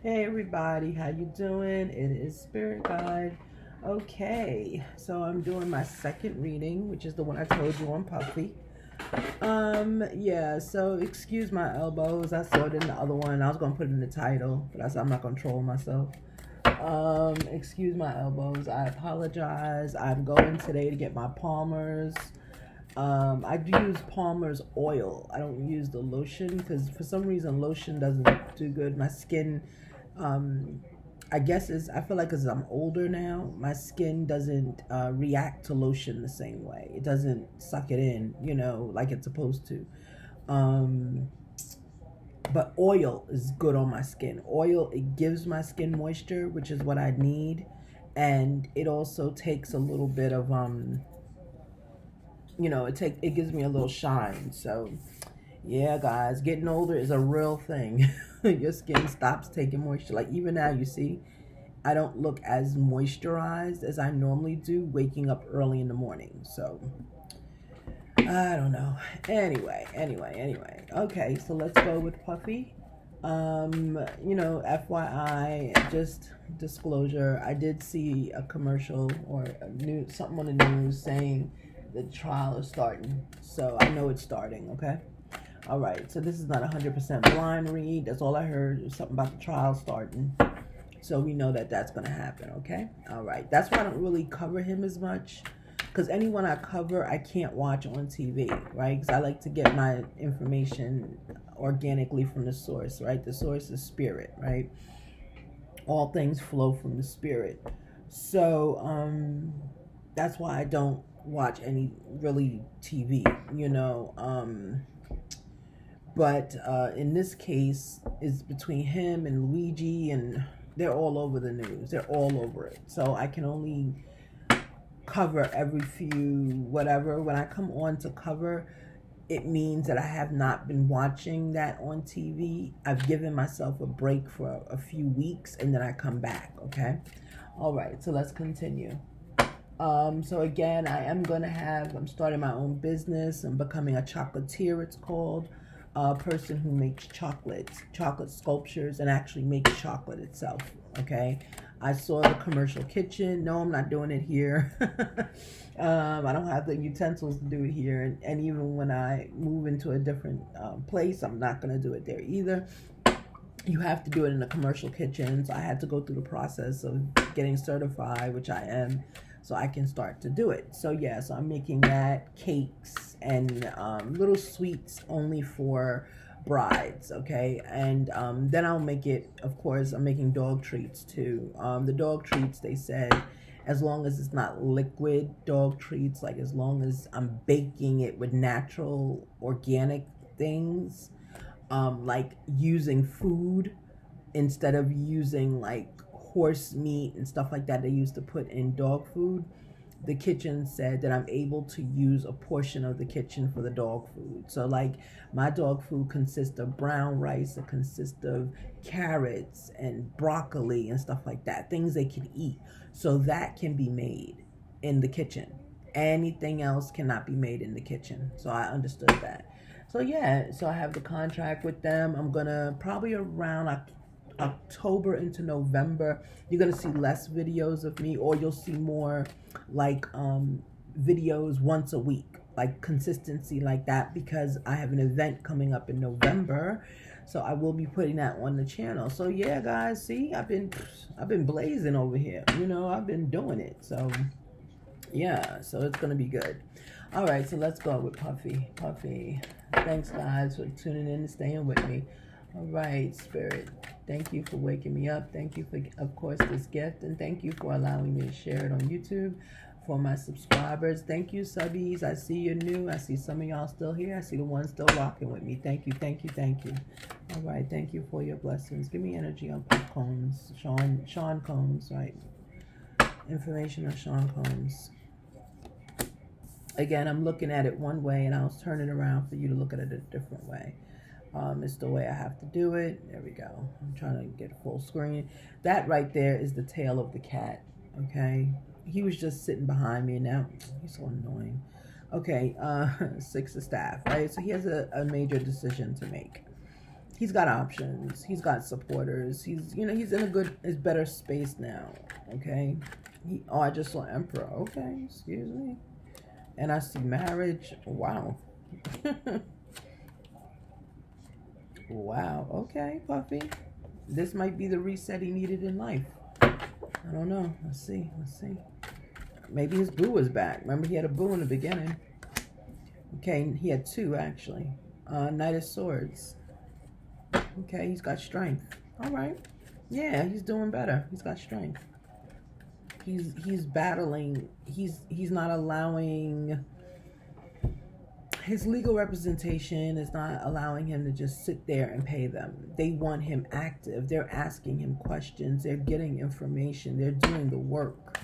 Hey everybody, how you doing? It is Spirit Guide. Okay, so I'm doing my second reading, which is the one I told you on Puffy. Yeah, so excuse my elbows. I saw it in the other one. I was gonna put it in the title, but I said I'm not gonna troll myself. Excuse my elbows. I apologize. I'm going today to get my Palmer's. I do use Palmer's oil. I don't use the lotion because for some reason lotion doesn't do good. My skin, um, I guess is I feel like as I'm older now, my skin doesn't react to lotion the same way. It doesn't suck it in, like it's supposed to. Um, but oil is good on my skin. Oil, it gives my skin moisture, which is what I need, and it also takes a little bit of it gives me a little shine. So yeah, guys, getting older is a real thing. Your skin stops taking moisture. Like even now, you see, I don't look as moisturized as I normally do waking up early in the morning. So I don't know. Anyway. Okay, so let's go with Puffy. FYI, just disclosure, I did see a commercial or something on the news saying the trial is starting. So I know it's starting, okay? All right, so this is not 100% blind read. That's all I heard. Something about the trial starting. So we know that that's going to happen, okay? All right. That's why I don't really cover him as much. Because anyone I cover, I can't watch on TV, right? Because I like to get my information organically from the source, right? The source is spirit, right? All things flow from the spirit. So that's why I don't watch any really TV, But in this case, it's between him and Luigi, and they're all over the news. They're all over it. So I can only cover every few whatever. When I come on to cover, it means that I have not been watching that on TV. I've given myself a break for a few weeks, and then I come back, okay? All right, so let's continue. So again, I'm starting my own business. I'm becoming a chocolatier, it's called. A person who makes chocolate sculptures, and actually makes chocolate itself, okay? I saw the commercial kitchen. No, I'm not doing it here. I don't have the utensils to do it here. And even when I move into a different place, I'm not going to do it there either. You have to do it in a commercial kitchen. So I had to go through the process of getting certified, which I am, so I can start to do it. So yeah, so I'm making that, cakes and little sweets only for brides, okay? And then I'll make it, of course, I'm making dog treats too. The dog treats, they said, as long as it's not liquid dog treats, like as long as I'm baking it with natural organic things, like using food instead of using like horse meat and stuff like that they used to put in dog food. The kitchen said that I'm able to use a portion of the kitchen for the dog food. So like my dog food consists of brown rice, it consists of carrots and broccoli and stuff like that, things they can eat. So that can be made in the kitchen. Anything else cannot be made in the kitchen. So I understood that. So yeah, so I have the contract with them. I'm gonna probably around October into November, you're gonna see less videos of me, or you'll see more like videos once a week, like consistency like that, because I have an event coming up in November. So I will be putting that on the channel. So yeah, guys, see, I've been blazing over here. I've been doing it. So yeah, so it's gonna be good. All right, so let's go with Puffy. Thanks, guys, for tuning in and staying with me. All right, Spirit, thank you for waking me up. Thank you for, of course, this gift, and thank you for allowing me to share it on YouTube. For my subscribers, thank you, subbies. I see you're new. I see some of y'all still here. I see the ones still rocking with me. Thank you. All right, thank you for your blessings. Give me energy on Puff Combs. Sean Combs, right? Information on Sean Combs. Again, I'm looking at it one way, and I'll turn it around for you to look at it a different way. It's the way I have to do it. There we go. I'm trying to get full screen. That right there is the tail of the cat, okay? He was just sitting behind me, and now he's so annoying. Okay, 6 of staff, right? So he has a major decision to make. He's got options. He's got supporters. He's, he's in his better space now. Okay. I just saw Emperor. Okay, excuse me. And I see marriage. Wow. Wow. Okay, Puffy. This might be the reset he needed in life. I don't know. Let's see. Maybe his boo is back. Remember, he had a boo in the beginning. Okay, he had two, actually. Knight of Swords. Okay, he's got strength. All right. Yeah, he's doing better. He's got strength. He's battling. He's not allowing... His legal representation is not allowing him to just sit there and pay them. They want him active. They're asking him questions. They're getting information. They're doing the work.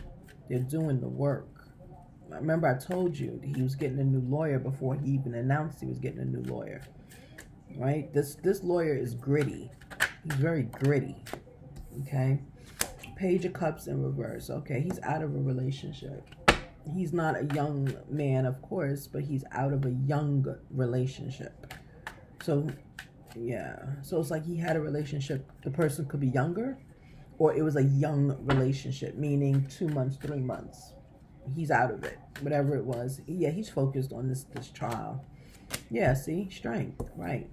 Remember, I told you he was getting a new lawyer before he even announced he was getting a new lawyer. Right? This lawyer is gritty. He's very gritty. Okay? Page of Cups in reverse. Okay, he's out of a relationship. He's not a young man, of course, but he's out of a young relationship. So, yeah. So it's like he had a relationship. The person could be younger, or it was a young relationship, meaning 2 months, 3 months. He's out of it. Whatever it was. Yeah, he's focused on this trial. Yeah, see? Strength. Right.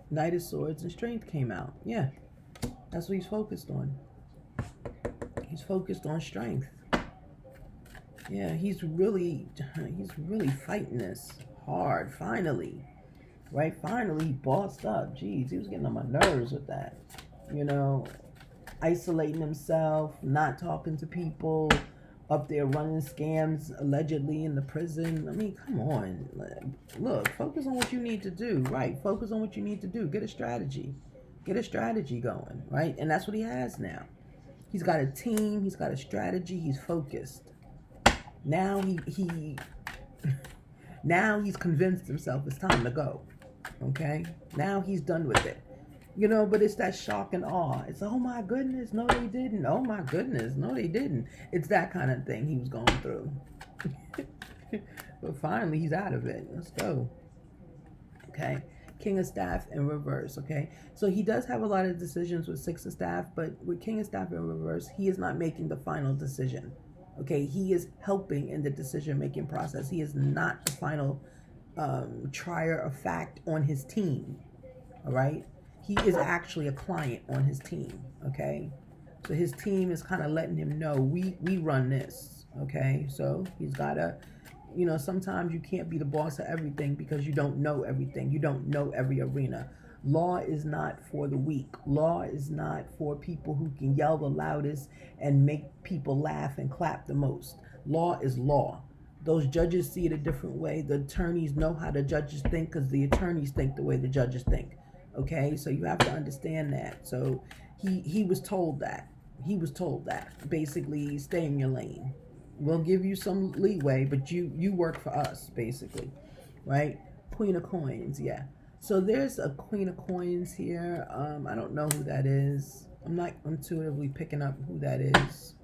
Knight of Swords and strength came out. Yeah. That's what he's focused on. He's focused on strength. Yeah, he's really fighting this hard, finally. Right? Finally, he bossed up. Jeez, he was getting on my nerves with that. Isolating himself, not talking to people, up there running scams, allegedly in the prison. I mean, come on. Look, focus on what you need to do. Right? Focus on what you need to do. Get a strategy. Get a strategy going. Right? And that's what he has now. He's got a team. He's got a strategy. He's focused. Now now he's convinced himself it's time to go. Okay? Now he's done with it. But it's that shock and awe. It's, oh my goodness, no they didn't. Oh my goodness, no they didn't. It's that kind of thing he was going through. But finally he's out of it. Let's go. Okay? King of Staff in reverse, okay? So he does have a lot of decisions with Six of Staff, but with King of Staff in reverse, he is not making the final decision. Okay, he is helping in the decision-making process. He is not the final trier of fact on his team, all right? He is actually a client on his team, okay? So his team is kind of letting him know, we run this, okay? So he's got to, sometimes you can't be the boss of everything because you don't know everything. You don't know every arena. Law is not for the weak. Law is not for people who can yell the loudest and make people laugh and clap the most. Law is law. Those judges see it a different way. The attorneys know how the judges think because the attorneys think the way the judges think. Okay, so you have to understand that. So he was told that. He was told that. Basically, stay in your lane. We'll give you some leeway, but you work for us, basically. Right? Queen of Coins, yeah. So there's a Queen of Coins here. I don't know who that is. I'm not intuitively picking up who that is.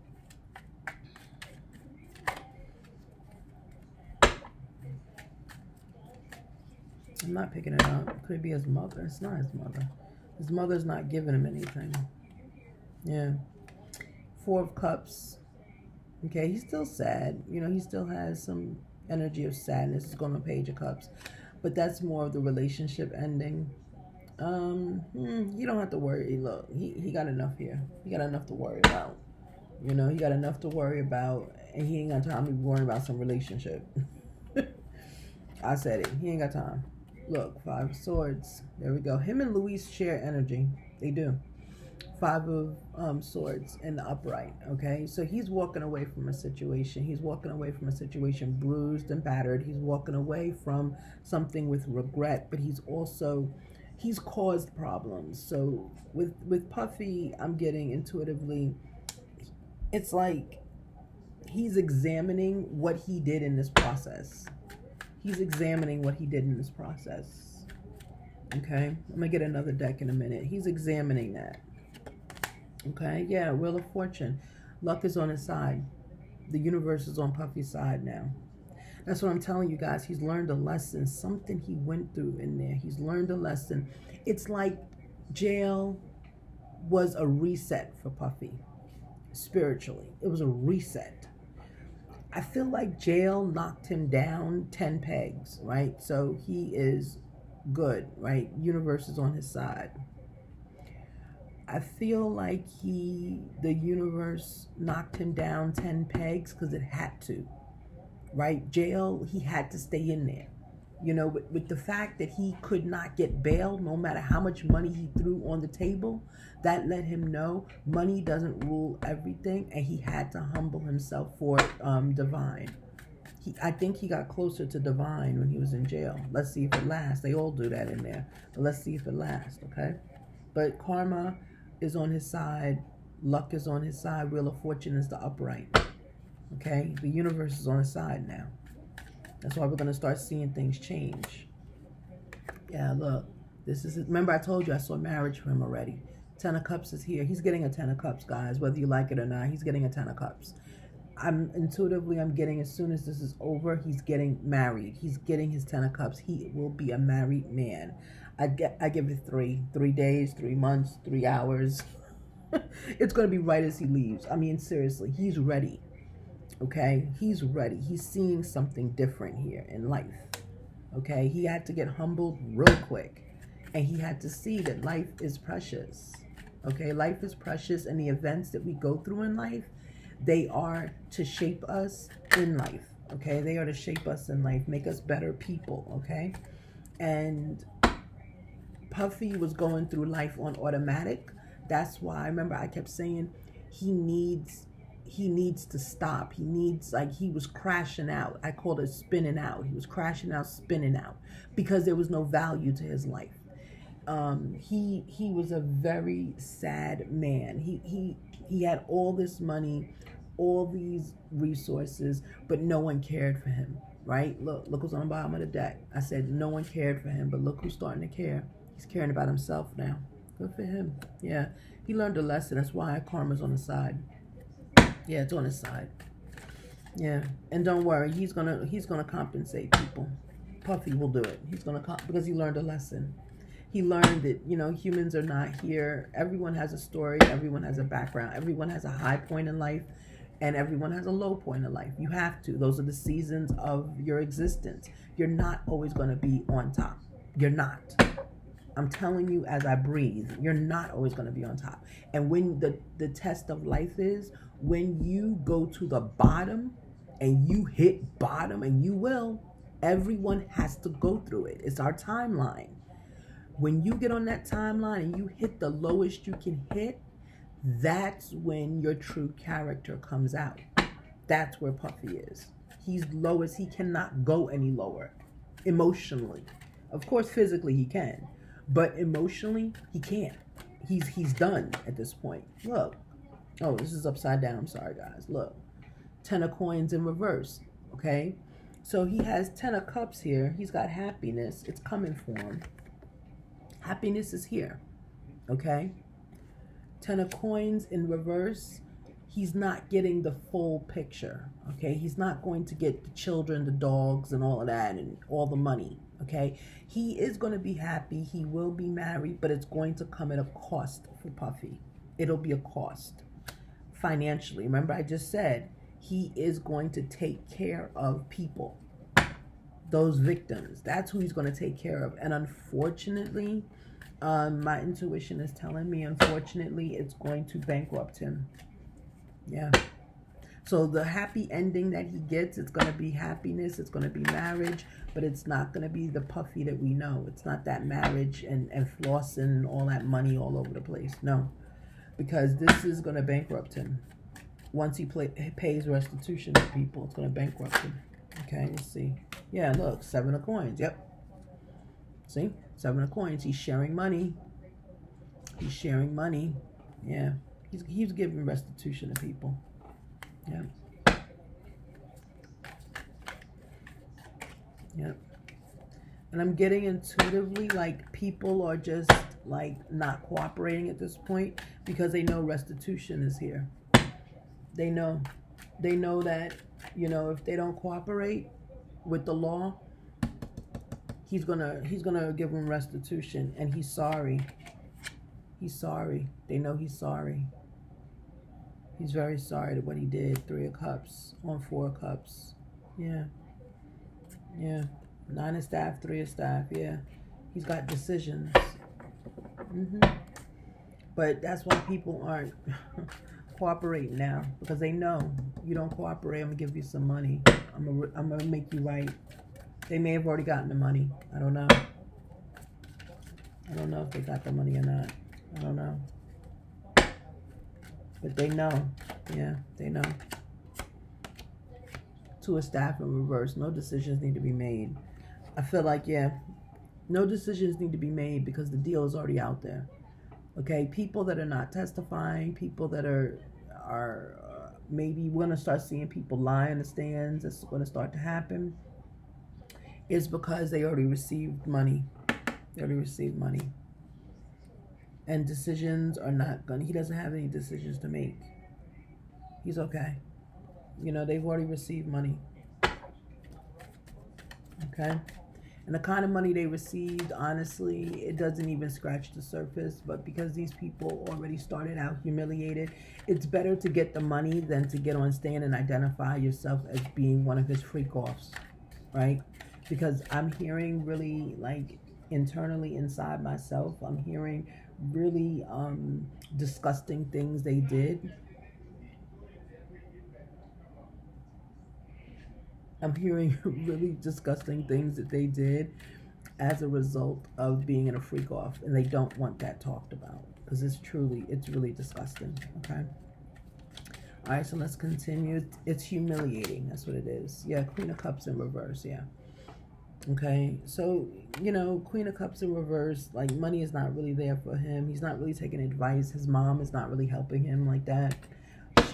I'm not picking it up. Could be his mother. It's not his mother. His mother's not giving him anything. Yeah. Four of Cups. Okay, he's still sad. He still has some energy of sadness. It's going on Page of Cups. But that's more of the relationship ending. You don't have to worry. Look, he got enough here. He got enough to worry about. He got enough to worry about, and he ain't got time to be worrying about some relationship. I said it. He ain't got time. Look, Five of Swords. There we go. Him and Luis share energy. They do. Five of Swords in the upright. Okay, so he's walking away from a situation. He's walking away from a situation bruised and battered. He's walking away from something with regret, but he's caused problems. So with Puffy, I'm getting intuitively, it's like he's examining what he did in this process. He's examining what he did in this process. Okay, I'm gonna get another deck in a minute. He's examining that. Okay, yeah, Wheel of Fortune. Luck is on his side. The universe is on Puffy's side now. That's what I'm telling you guys. He's learned a lesson. Something he went through in there. He's learned a lesson. It's like Jail was a reset for Puffy spiritually. It was a reset. I feel like jail knocked him down 10 pegs, right? So he is good, right? Universe is on his side. I feel like the universe knocked him down 10 pegs because it had to, right? Jail, he had to stay in there. You know, with the fact that he could not get bail no matter how much money he threw on the table, that let him know money doesn't rule everything, and he had to humble himself for Divine. I think he got closer to Divine when he was in jail. Let's see if it lasts. They all do that in there. But let's see if it lasts, okay? But karma is on his side. Luck is on his side. Wheel of Fortune is the upright. Okay? The universe is on his side now. That's why we're going to start seeing things change. Yeah, look. This is it. Remember I told you I saw marriage for him already. 10 of Cups is here. He's getting a 10 of Cups, guys. Whether you like it or not, he's getting a 10 of Cups. I'm getting, as soon as this is over, he's getting married. He's getting his 10 of Cups. He will be a married man. I give it 3 days, 3 months, 3 hours. It's going to be right as he leaves. I mean, seriously, he's ready. Okay, he's ready. He's seeing something different here in life. Okay, he had to get humbled real quick, and he had to see that life is precious. Okay, life is precious, and the events that we go through in life, they are to shape us in life. Okay, they are to shape us in life, make us better people. Okay, and Puffy was going through life on automatic. That's why I remember I kept saying he needs to stop. He needs, like, he was crashing out. I called it spinning out. He was crashing out, spinning out, because there was no value to his life. He was a very sad man. He had all this money, all these resources, but no one cared for him, right? Look what's on the bottom of the deck. I said no one cared for him, but look who's starting to care. He's caring about himself now. Good for him. Yeah, he learned a lesson. That's why karma's on the side. Yeah, it's on his side. Yeah, and don't worry, he's gonna compensate people. Puffy will do it. He's gonna because he learned a lesson. He learned that, you know, humans are not here. Everyone has a story. Everyone has a background. Everyone has a high point in life, and everyone has a low point in life. You have to. Those are the seasons of your existence. You're not always going to be on top. You're not. I'm telling you, as I breathe, you're not always going to be on top. And when the test of life is, when you go to the bottom and you hit bottom, and you will, everyone has to go through it. It's our timeline. When you get on that timeline and you hit the lowest you can hit, that's when your true character comes out. That's where Puffy is. He's lowest. He cannot go any lower emotionally. Of course, physically he can, but emotionally he can't. He's done at this point. Look. Oh, this is upside down. I'm sorry, guys. Look. 10 of Coins in reverse. Okay? So he has 10 of Cups here. He's got happiness. It's coming for him. Happiness is here. Okay? 10 of Coins in reverse. He's not getting the full picture. Okay? He's not going to get the children, the dogs, and all of that, and all the money. Okay? He is going to be happy. He will be married, but it's going to come at a cost for Puffy. It'll be a cost financially. Remember, I just said he is going to take care of people, those victims. That's who he's going to take care of. And unfortunately, my intuition is telling me, unfortunately, it's going to bankrupt him. Yeah. So the happy ending that he gets, it's going to be happiness, it's going to be marriage, but it's not going to be the Puffy that we know. It's not that marriage and flossing and all that money all over the place. No. Because this is going to bankrupt him. Once he pays restitution to people, it's going to bankrupt him. Okay, let's see. Yeah, look, 7 of Coins. Yep. See? 7 of Coins. He's sharing money. He's sharing money. Yeah. He's giving restitution to people. Yeah. Yep. And I'm getting intuitively like people are just like not cooperating at this point because they know restitution is here. They know that, you know, if they don't cooperate with the law, he's gonna give them restitution, and he's sorry. He's sorry. They know he's sorry. He's very sorry to what he did. 3 of Cups on 4 of Cups. Yeah. Yeah. 9 of Staff, 3 of Staff. Yeah. He's got decisions. But that's why people aren't cooperating now, because they know you don't cooperate, I'm gonna give you some money. I'm gonna make you right. They may have already gotten the money. I don't know. I don't know if they got the money or not. I don't know. But they know. Yeah, they know. 2 of Staff in reverse. No decisions need to be made. I feel like, yeah, no decisions need to be made because the deal is already out there. Okay, people that are not testifying, people that are maybe we're gonna start seeing people lie in the stands. It's going to start to happen. Is because they already received money. They already received money, and decisions are not gonna. He doesn't have any decisions to make. He's okay. You know, they've already received money. Okay. And the kind of money they received, honestly, it doesn't even scratch the surface. But because these people already started out humiliated, it's better to get the money than to get on stand and identify yourself as being one of his freak-offs, right? Because I'm hearing really, like, internally inside myself, I'm hearing really disgusting things they did. I'm hearing really disgusting things that they did as a result of being in a freak off, and they don't want that talked about because it's really disgusting. Okay. All right, so let's continue. It's humiliating. That's what it is. Yeah, Queen of Cups in reverse. Yeah. Okay, so, you know, Queen of Cups in reverse, like, money is not really there for him. He's not really taking advice. His mom is not really helping him like that.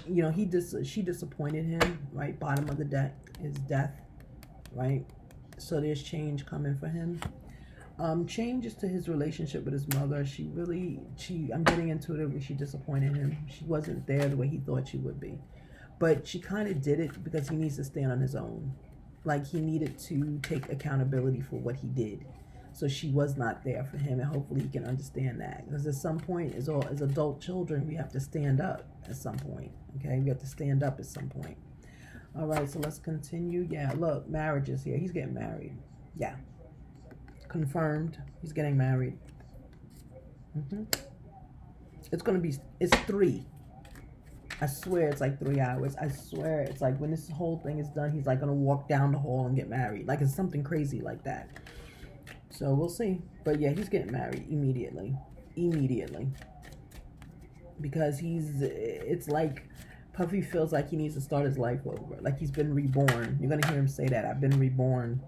You know, she disappointed him, right? Bottom of the deck is death, right? So there's change coming for him. Changes to his relationship with his mother. I'm getting into it, she disappointed him. She wasn't there the way he thought she would be. But she kind of did it because he needs to stand on his own. Like, he needed to take accountability for what he did. So she was not there for him, and hopefully he can understand that. Because at some point, as adult children, we have to stand up at some point. Okay, we have to stand up at some point. All right, so let's continue. Yeah, look, marriage is here. He's getting married. Yeah, confirmed. He's getting married. It's 3. I swear it's like 3 hours. I swear it's like when this whole thing is done, he's like going to walk down the hall and get married. Like, it's something crazy like that. So we'll see. But yeah, he's getting married immediately. Immediately. Because it's like Puffy feels like he needs to start his life over. Like he's been reborn. You're going to hear him say that. I've been reborn.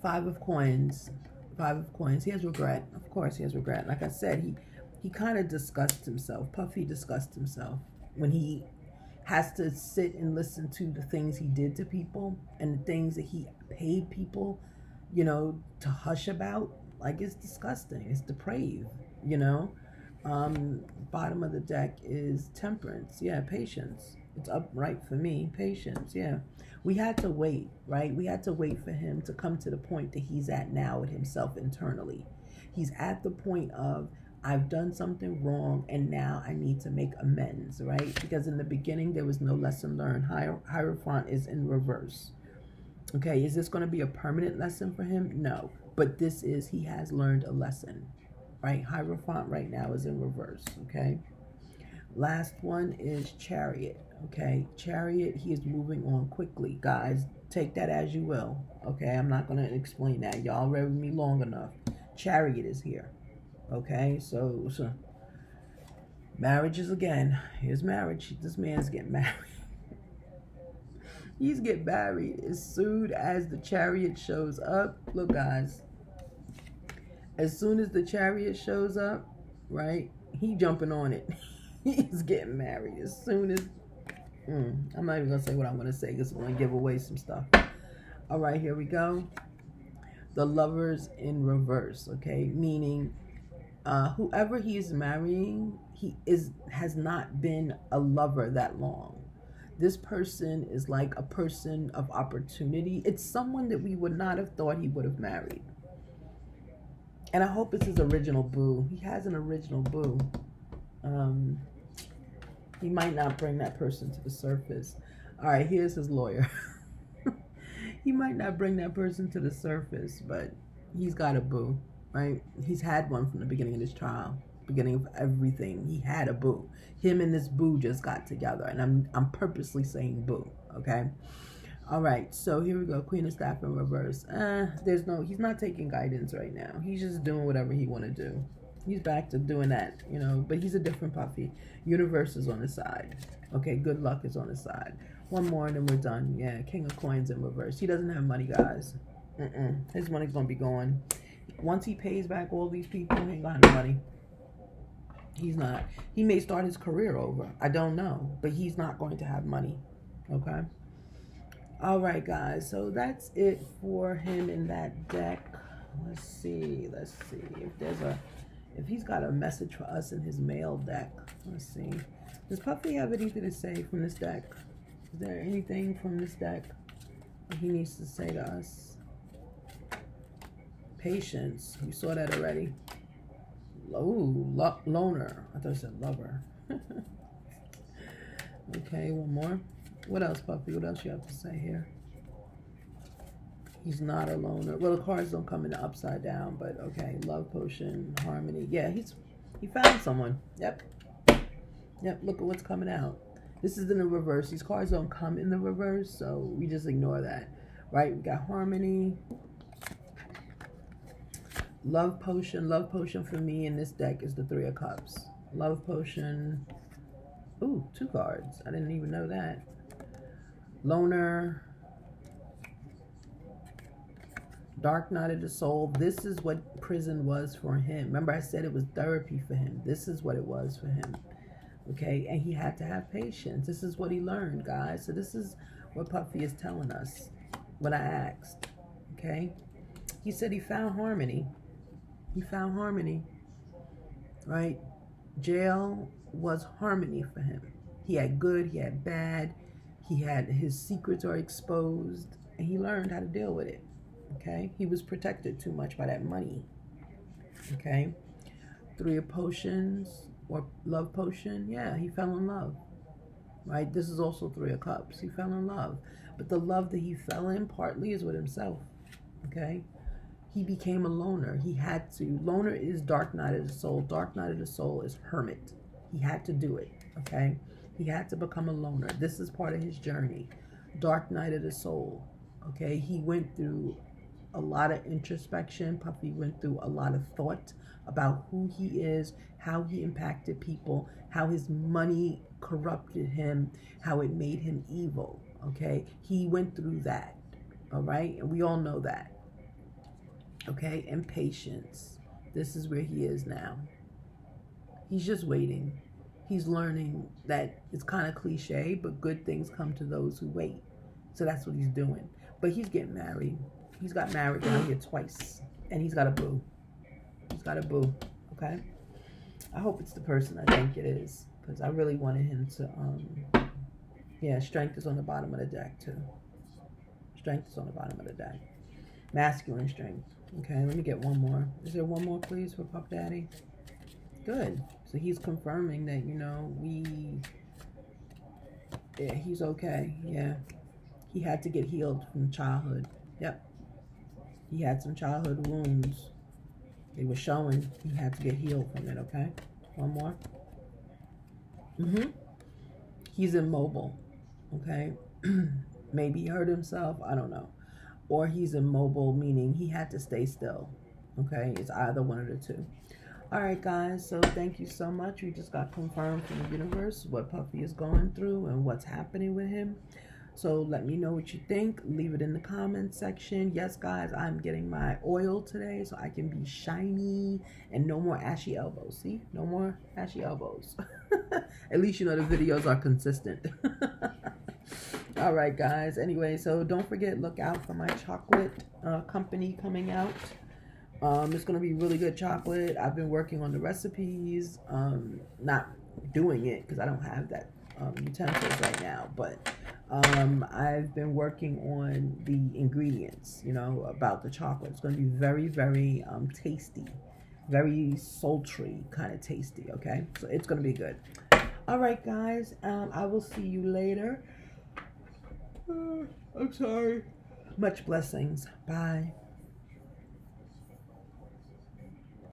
5 of Coins. 5 of Coins. He has regret. Of course he has regret. Like I said, he kind of disgusts himself. Puffy disgusts himself when he has to sit and listen to the things he did to people and the things that he paid people, you know, to hush about. Like, it's disgusting. It's depraved, you know. Bottom of the deck is Temperance. Yeah, patience. It's upright for me. Patience, yeah. We had to wait, right? We had to wait for him to come to the point that he's at now with himself internally. He's at the point of, I've done something wrong and now I need to make amends, right? Because in the beginning, there was no lesson learned. Hierophant is in reverse. Okay, is this going to be a permanent lesson for him? No. But he has learned a lesson, right? Hierophant right now is in reverse, okay? Last one is Chariot, okay? Chariot, he is moving on quickly. Guys, take that as you will, okay? I'm not going to explain that. Y'all read with me long enough. Chariot is here, okay? So marriages again. Here's marriage. This man's getting married. He's getting married as soon as the Chariot shows up. Look, guys. As soon as the Chariot shows up, right, he jumping on it. He's getting married as soon as... I'm not even going to say what I want to say because I'm going to give away some stuff. All right, here we go. The Lovers in reverse, okay? Meaning whoever he is marrying, has not been a lover that long. This person is like a person of opportunity. It's someone that we would not have thought he would have married. And I hope it's his original boo. He has an original boo. Um, he might not bring that person to the surface. All right, here's his lawyer. He might not bring that person to the surface, but he's got a boo, right? He's had one from the beginning of this trial, beginning of everything. He had a boo. Him and this boo just got together, and I'm purposely saying boo, okay? All right, so here we go. Queen of Staff in reverse. He's not taking guidance right now. He's just doing whatever he want to do. He's back to doing that, but he's a different puppy. Universe is on his side. Okay, good luck is on his side. One more and then we're done. Yeah, King of Coins in reverse. He doesn't have money, guys. His money's going to be gone. Once he pays back all these people, he ain't got no money. He's not. He may start his career over. I don't know. But he's not going to have money. Okay? All right, guys. So that's it for him in that deck. Let's see. If he's got a message for us in his mail deck. Let's see. Does Puffy have anything to say from this deck? Is there anything from this deck that he needs to say to us? Patience. We saw that already. Oh, loner. I thought I said lover. Okay, one more. What else, Puffy? What else you have to say here? He's not a loner. Well, the cards don't come in the upside down, but okay. Love potion, harmony. Yeah, he found someone. Yep. Look at what's coming out. This is in the reverse. These cards don't come in the reverse, so we just ignore that. Right? We got harmony. Love potion. Love potion for me in this deck is the Three of Cups. Love potion. Ooh, 2 cards. I didn't even know that. Loner. Dark Night of the Soul. This is what prison was for him. Remember I said it was therapy for him. This is what it was for him. Okay, and he had to have patience. This is what he learned, guys. So this is what Puffy is telling us. What I asked. Okay? He said he found harmony. He found harmony. Right? Jail was harmony for him. He had good, he had bad. He had his secrets are exposed. And he learned how to deal with it. Okay? He was protected too much by that money. Okay? 3 of Potions or Love Potion. Yeah, he fell in love. Right? This is also 3 of Cups. He fell in love. But the love that he fell in partly is with himself. Okay? He became a loner. He had to. Loner is Dark Night of the Soul. Dark Night of the Soul is hermit. He had to do it. Okay? He had to become a loner. This is part of his journey. Dark Night of the Soul. Okay? He went through a lot of introspection. Puffy went through a lot of thought about who he is, how he impacted people, how his money corrupted him, how it made him evil. Okay? He went through that. All right? And we all know that. Okay? And patience. This is where he is now. He's just waiting. He's learning that it's kind of cliche, but good things come to those who wait. So that's what he's doing. But he's getting married. He's got married down here twice. And he's got a boo. He's got a boo. Okay? I hope it's the person I think it is. Because I really wanted him to, yeah, strength is on the bottom of the deck too. Strength is on the bottom of the deck. Masculine strength. Okay, let me get one more. Is there one more, please, for Puff Daddy? Good. So he's confirming that, yeah, he's okay. Yeah. He had to get healed from childhood. Yep. He had some childhood wounds. They were showing he had to get healed from it, okay? One more. He's immobile, okay? Maybe he hurt himself, I don't know. Or he's immobile, meaning he had to stay still, okay? It's either one of the two. All right, guys, so thank you so much. We just got confirmed from the universe what Puffy is going through and what's happening with him. So let me know what you think. Leave it in the comments section. Yes, guys, I'm getting my oil today so I can be shiny and no more ashy elbows. See? No more ashy elbows. At least, the videos are consistent. All right, guys. Anyway, so don't forget, look out for my chocolate company coming out. It's going to be really good chocolate. I've been working on the recipes. Not doing it because I don't have that utensils right now, but I've been working on the ingredients, you know, about the chocolate. It's going to be very, very tasty, very sultry kind of tasty, okay? So it's going to be good. All right, guys, I will see you later. I'm sorry. Much blessings. Bye.